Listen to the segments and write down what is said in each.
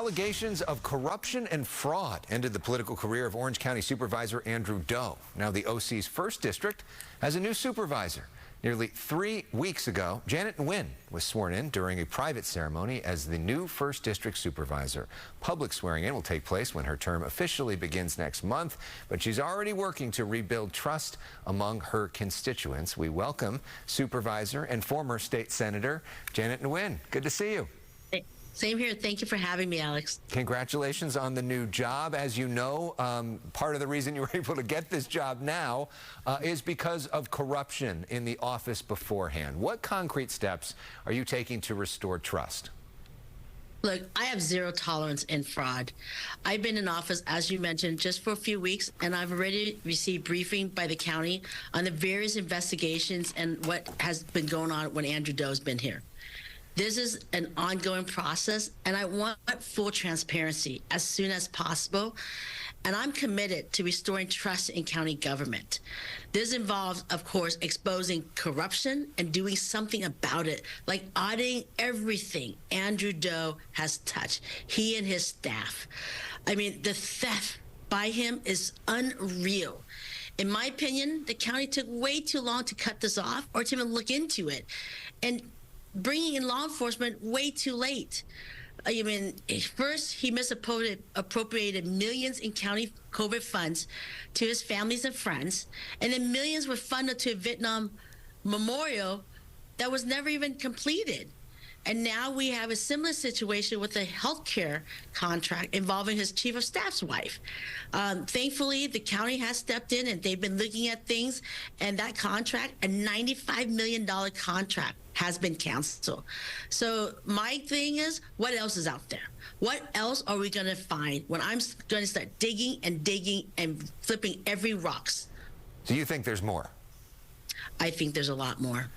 Allegations of corruption and fraud ended the political career of Orange County Supervisor Andrew Do. Now the OC's first district has a new supervisor. Nearly 3 weeks ago, Janet Nguyen was sworn in during a private ceremony as the new first district supervisor. Public swearing in will take place when her term officially begins next month, but she's already working to rebuild trust among her constituents. We welcome Supervisor and former state senator Janet Nguyen. Good to see you. Same here. Thank you for having me, Alex. Congratulations on the new job. As you know, part of the reason you were able to get this job now is because of corruption in the office beforehand. What concrete steps are you taking to restore trust? Look, I have zero tolerance in fraud. I've been in office, as you mentioned, just for a few weeks, and I've already received briefing by the county on the various investigations and what has been going on when Andrew Do has been here. This is an ongoing process, and I want full transparency as soon as possible. And I'm committed to restoring trust in county government. This involves, of course, exposing corruption and doing something about it, like auditing everything Andrew Do has touched, he and his staff. I mean, the theft by him is unreal. In my opinion, the county took way too long to cut this off or to even look into it. And bringing in law enforcement way too late. I mean, first, he misappropriated millions in county COVID funds to his families and friends, and then millions were funded to a Vietnam memorial that was never even completed. And now we have a similar situation with a healthcare contract involving his chief of staff's wife. Thankfully, the county has stepped in and they've been looking at things, and that contract, a $95 million contract, has been canceled. So my thing is, what else is out there? What else are we going to find when I'm going to start digging and flipping every rocks? Do you think there's more? I think there's a lot more.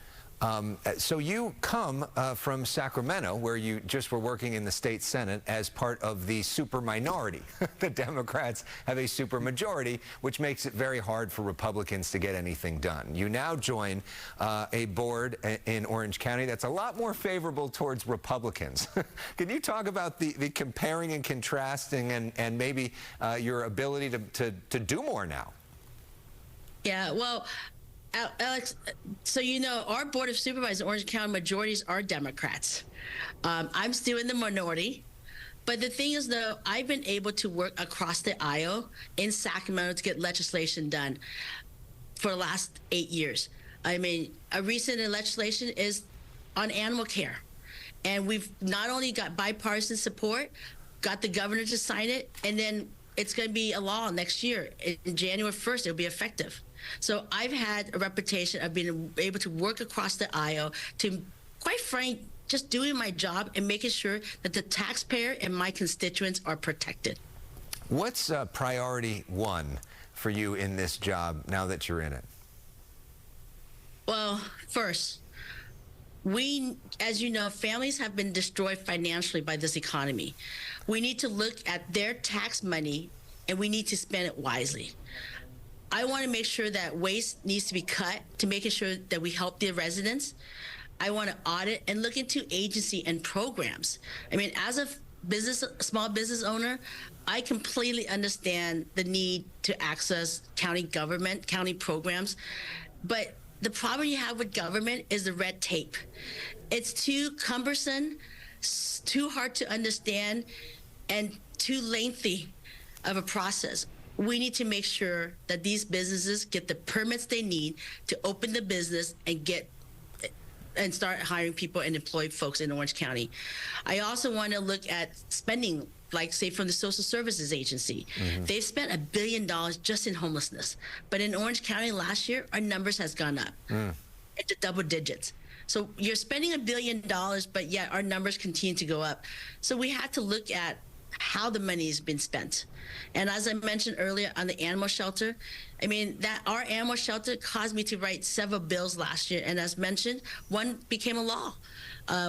So you come from Sacramento, where you just were working in the state Senate as part of the super minority. The Democrats have a super majority, which makes it very hard for Republicans to get anything done. You now join a board in Orange County that's a lot more favorable towards Republicans. Can you talk about the comparing and contrasting and maybe your ability to do more now? Yeah, well, Alex, so you know, our Board of Supervisors in Orange County majorities are Democrats. I'm still in the minority. But the thing is, though, I've been able to work across the aisle in Sacramento to get legislation done for the last 8 years. I mean, a recent legislation is on animal care. And we've not only got bipartisan support, got the governor to sign it, and then it's going to be a law next year. In January 1st, it'll be effective. So I've had a reputation of being able to work across the aisle to, quite frankly, just doing my job and making sure that the taxpayer and my constituents are protected. What's priority one for you in this job now that you're in it? Well, first, as you know, families have been destroyed financially by this economy. We need to look at their tax money, and we need to spend it wisely. I want to make sure that waste needs to be cut to making sure that we help the residents. I want to audit and look into agency and programs. I mean, as a small business owner, I completely understand the need to access county government, county programs. But the problem you have with government is the red tape. It's too cumbersome, too hard to understand, and too lengthy of a process. We need to make sure that these businesses get the permits they need to open the business and start hiring people and employ folks in Orange County. I also want to look at spending, like, say, from the Social Services Agency. They've spent $1 billion just in homelessness. But in Orange County last year, our numbers has gone up into double digits. So you're spending $1 billion, but yet our numbers continue to go up. So we had to look at how the money has been spent. And as I mentioned earlier on the animal shelter, I mean, that our animal shelter caused me to write several bills last year. And as mentioned, one became a law.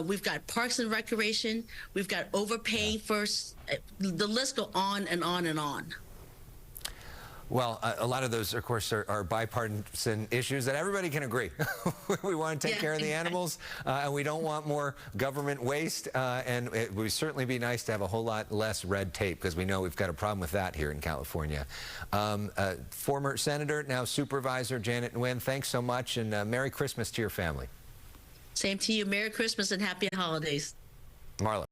We've got parks and recreation. We've got overpaying for, the list go on and on and on. Well, a lot of those, of course, are bipartisan issues that everybody can agree. We want to take care of the animals, and we don't want more government waste, and it would certainly be nice to have a whole lot less red tape, because we know we've got a problem with that here in California. Former Senator, now Supervisor Janet Nguyen, thanks so much, and Merry Christmas to your family. Same to you. Merry Christmas and Happy Holidays. Marla.